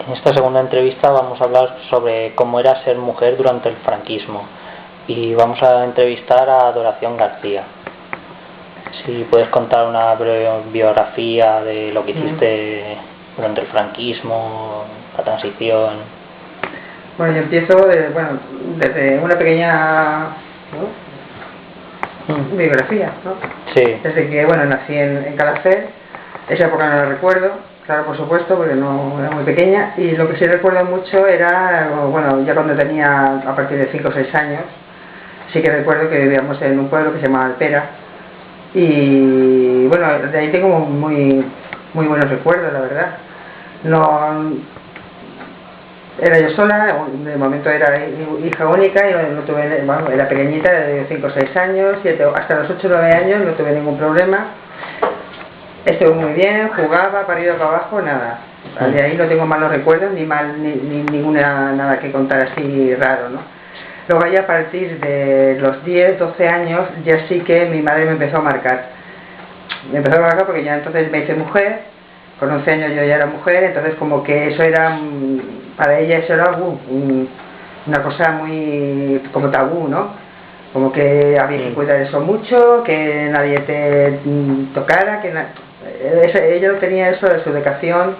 En esta segunda entrevista vamos a hablar sobre cómo era ser mujer durante el franquismo y vamos a entrevistar a Adoración García. Si puedes contar una breve biografía de lo que hiciste durante el franquismo, la transición. Bueno, yo empiezo desde una pequeña biografía, ¿no? Sí. Desde que nací en Calafell. Esa época no la recuerdo, claro, por supuesto, porque no era muy pequeña, y lo que sí recuerdo mucho era, ya cuando tenía a partir de 5 o 6 años, sí que recuerdo que vivíamos en un pueblo que se llamaba Alpera, y de ahí tengo muy buenos recuerdos, la verdad. No era yo sola, de momento era hija única, y no tuve, era pequeñita, de 5 o 6 años, hasta los 8 o 9 años no tuve ningún problema. Estuve muy bien, jugaba, para arriba, para abajo, nada. De ahí no tengo malos recuerdos, ni ninguna nada que contar así raro, ¿no? Luego ya a partir de los 10, 12 años, ya sí que mi madre me empezó a marcar. Me empezó a marcar porque ya entonces me hice mujer, con 11 años yo ya era mujer, entonces como que eso era, para ella eso era una cosa muy como tabú, ¿no? Como que había que cuidar eso mucho, que nadie te tocara, ella no tenía eso de su educación,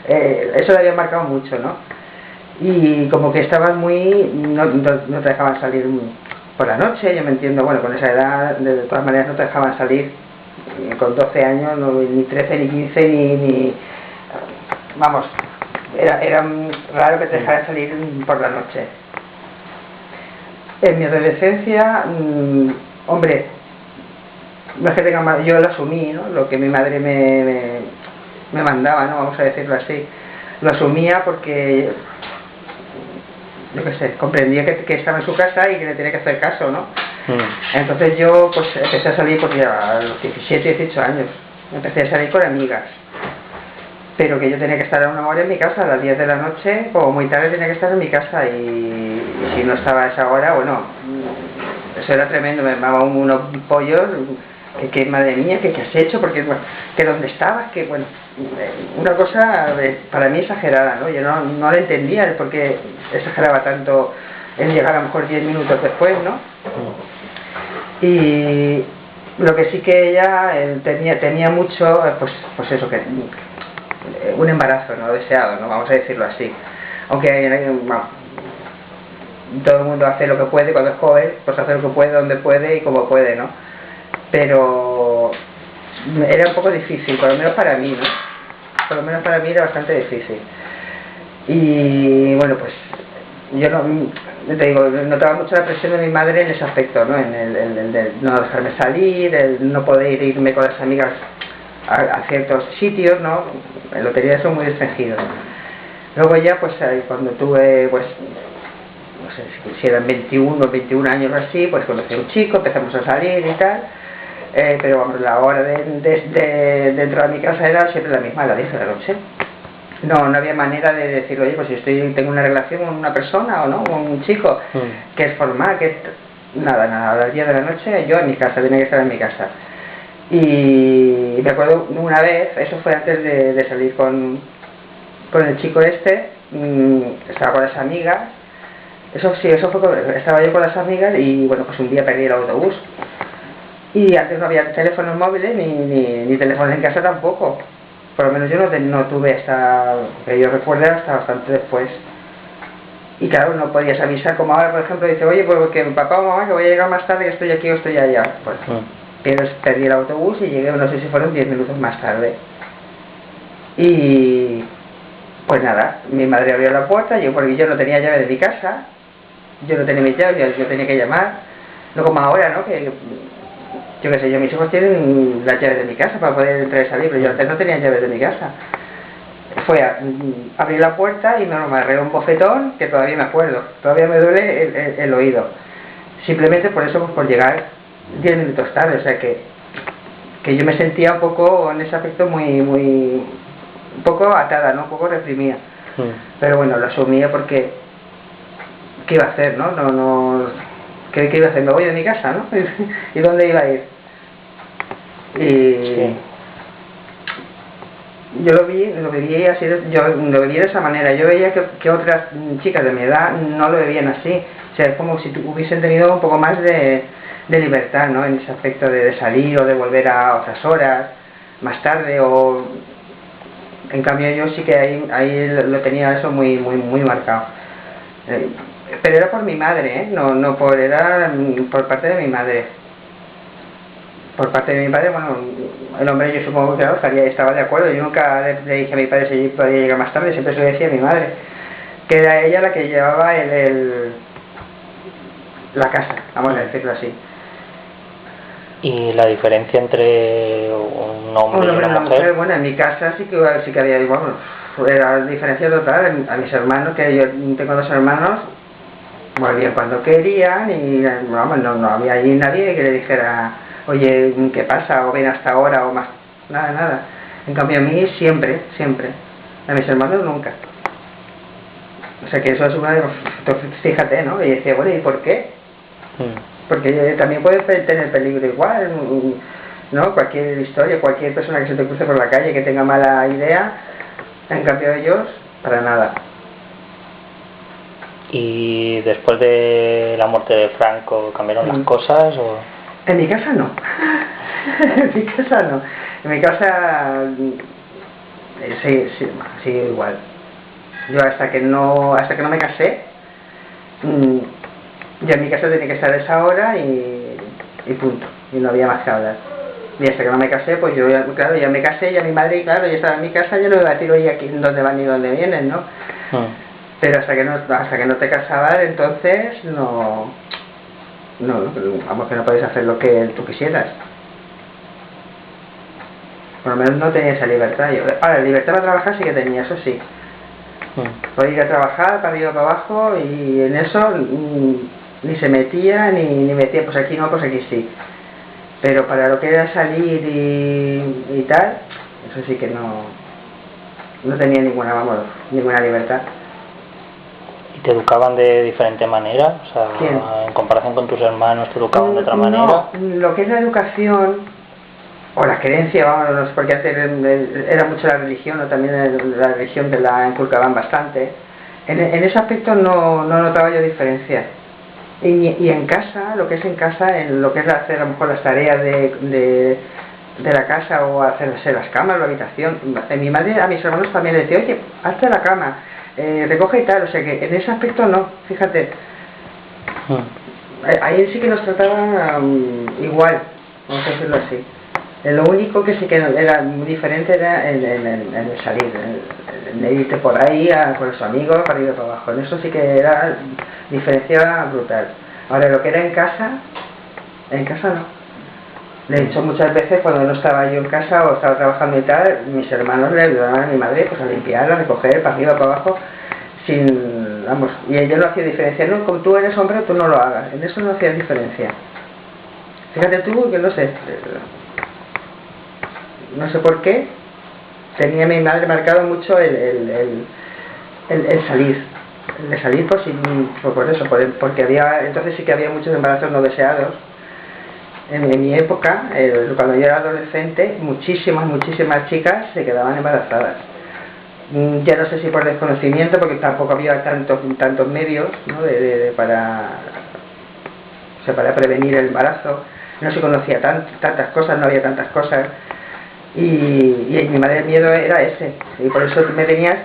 eso le había marcado mucho, ¿no? Y como que estabas no te dejaban salir por la noche, yo me entiendo, con esa edad, de todas maneras no te dejaban salir con 12 años, ni 13, ni 15, ni vamos, era raro que te dejaran salir por la noche. En mi adolescencia, hombre, no es que tenga mal, yo lo asumí, ¿no? Lo que mi madre me mandaba, ¿no? Vamos a decirlo así. Lo asumía porque, yo qué sé, comprendía que estaba en su casa y que le tenía que hacer caso, ¿no? Entonces yo pues empecé a salir a los 17, 18 años. Empecé a salir con amigas. Pero que yo tenía que estar a una hora en mi casa, a las 10 de la noche, o muy tarde tenía que estar en mi casa, y si no estaba a esa hora, eso era tremendo, me llamaban unos pollos, que madre mía, que has hecho, porque que dónde estabas, una cosa para mí exagerada, ¿no? Yo no le entendía el por qué exageraba tanto en llegar a lo mejor 10 minutos después, ¿no? Y lo que sí que ella tenía mucho, pues eso, que un embarazo no deseado, ¿no? Vamos a decirlo así, aunque todo el mundo hace lo que puede cuando es joven, pues hace lo que puede, donde puede y como puede, ¿no? Pero era un poco difícil, por lo menos para mí, ¿no? Por lo menos para mí era bastante difícil. Y pues yo te digo, notaba mucho la presión de mi madre en ese aspecto, ¿no? En el de no dejarme salir, el no poder irme con las amigas a ciertos sitios, ¿no? En lotería son muy restringidos. Luego ya, cuando tuve, no sé si eran 21 años o así, pues conocí a un chico, empezamos a salir y tal, pero la hora de entrar a mi casa era siempre la misma, a las 10 de la noche. No había manera de decir, oye, pues si tengo una relación con una persona o no, con un chico, que es formal, nada, a las 10 de la noche yo en mi casa, tenía que estar en mi casa. Y me acuerdo una vez, eso fue antes de salir con el chico estaba con las amigas, eso fue, estaba yo con las amigas y pues un día perdí el autobús. Y antes no había teléfonos móviles ni teléfonos en casa tampoco. Por lo menos yo no tuve hasta, que yo recuerdo, hasta bastante después. Y claro, no podías avisar, como ahora por ejemplo, dice, oye, pues que papá o mamá, que voy a llegar más tarde, que estoy aquí o estoy allá. Pues perdí el autobús y llegué, no sé si fueron 10 minutos más tarde. Y pues nada, mi madre abrió la puerta, porque yo no tenía llave de mi casa, yo no tenía mi llave, yo tenía que llamar, no como ahora, ¿no? Que yo qué sé, mis hijos tienen las llaves de mi casa para poder entrar y salir, pero yo antes no tenía llaves de mi casa. Fue a abrir la puerta y me agarré un bofetón que todavía me acuerdo, todavía me duele el oído. Simplemente por eso, por llegar 10 minutos tarde, o sea que yo me sentía un poco en ese aspecto un poco atada, ¿no? Un poco reprimida. Pero lo asumía porque ¿qué iba a hacer, no? ¿Qué iba a hacer? Me voy de mi casa, ¿no? ¿Y dónde iba a ir? yo lo viví así, yo lo viví de esa manera. Yo veía que otras chicas de mi edad no lo veían así. O sea, es como si hubiesen tenido un poco más de libertad, ¿no? En ese aspecto de salir o de volver a otras horas, más tarde, o... En cambio yo sí que ahí lo tenía eso muy marcado. Pero era por mi madre, ¿eh? Era por parte de mi madre. Por parte de mi padre, bueno, el hombre yo supongo que claro, estaba de acuerdo. Yo nunca le dije a mi padre si podía llegar más tarde, siempre se lo decía a mi madre, que era ella la que llevaba la casa, vamos a decirlo así. ¿Y la diferencia entre un hombre y una mujer? Bueno, en mi casa sí que había, bueno, era diferencia total. A mis hermanos, que yo tengo 2 hermanos, volvían cuando querían y vamos, no había allí nadie que le dijera, oye, ¿qué pasa? O ven hasta ahora o más. Nada. En cambio a mí siempre. A mis hermanos nunca. O sea que eso es una de... Fíjate, ¿no? Y decía, bueno, ¿y por qué? Porque también puede tener peligro igual, ¿no? Cualquier historia, cualquier persona que se te cruce por la calle que tenga mala idea, en cambio ellos, para nada. ¿Y después de la muerte de Franco cambiaron las cosas? ¿O? En mi casa no. En mi casa no. En mi casa sí, igual. Yo hasta que no me casé, ya en mi casa tenía que estar a esa hora y punto. Y no había más que hablar. Y hasta que no me casé, pues yo, claro, ya me casé, ya mi madre, claro, ya estaba en mi casa, yo no iba a decir, oye, aquí dónde van y dónde vienen, ¿no? Pero hasta que no te casabas, entonces no, vamos, que no podías hacer lo que tú quisieras. Por lo menos no tenía esa libertad. Ahora, libertad para trabajar sí que tenía, eso sí. Podía ir a trabajar para arriba para abajo y en eso ni se metía ni metía, pues aquí no, pues aquí sí. Pero para lo que era salir y tal, eso sí que no tenía ninguna libertad. ¿Y te educaban de diferente manera? O sea, ¿quién? En comparación con tus hermanos, ¿te educaban de otra manera? No, lo que es la educación o la creencia, vamos, porque antes era mucho la religión, o también la religión te la inculcaban bastante. En ese aspecto no notaba yo diferencia. Y en casa, lo que es en casa, en lo que es hacer a lo mejor las tareas de la casa o hacerse las camas, la habitación. Mi madre a mis hermanos también les decía, oye, hazte la cama, recoge y tal, o sea que en ese aspecto no, fíjate. Ahí sí que nos trataban igual, vamos a decirlo así. Lo único que sí que era muy diferente era en el salir, en irte por ahí con los amigos, para ir para abajo. En eso sí que era diferencia brutal. Ahora, lo que era en casa no. De hecho, muchas veces cuando no estaba yo en casa o estaba trabajando y tal, mis hermanos le ayudaban a mi madre pues a limpiar, a recoger, para arriba, para abajo, vamos, y ella no hacía diferencia. No, como tú eres hombre, tú no lo hagas. En eso no hacía diferencia. Fíjate tú que no sé por qué tenía mi madre marcado mucho el salir, el de salir por eso, porque entonces sí que había muchos embarazos no deseados. En mi época, cuando yo era adolescente, muchísimas chicas se quedaban embarazadas. Ya no sé si por desconocimiento, porque tampoco había tantos medios, ¿no? para prevenir el embarazo. No se conocía tantas cosas, no había tantas cosas. Y mi madre, el miedo era ese, y por eso me venías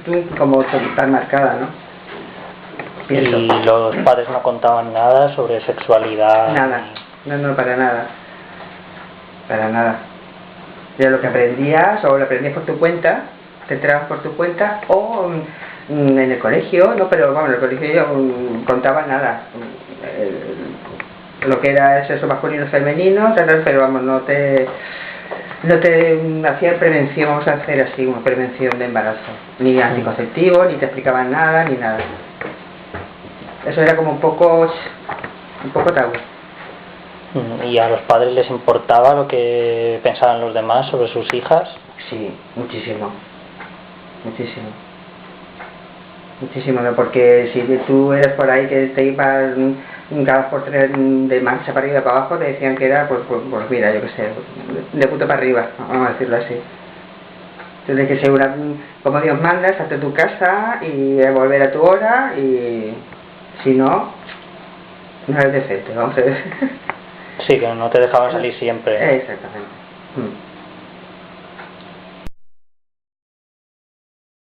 tú como tan marcada, ¿no? Pienso. ¿Y los padres no contaban nada sobre sexualidad? Nada, no, para nada. Ya lo que aprendías, o lo aprendías por tu cuenta, te enterabas por tu cuenta, o en el colegio, no, pero vamos, en el colegio yo contaba nada. Lo que era el sexo masculino, femenino, pero vamos, no te hacían prevención, vamos a hacer así, una prevención de embarazo, ni anticonceptivo, ni te explicaban nada, ni nada. Eso era como un poco tabú. ¿Y a los padres les importaba lo que pensaban los demás sobre sus hijas? Sí, muchísimo, ¿no? Porque si tú eras por ahí que te ibas cada por tres de marcha para arriba para abajo, te decían que era, pues mira, yo qué sé, de puto para arriba, vamos a decirlo así. Tienes que ser como Dios manda, estar en tu casa y volver a tu hora, y si no, no eres decente, vamos a ver. Sí, que no te dejaban salir siempre. Exactamente.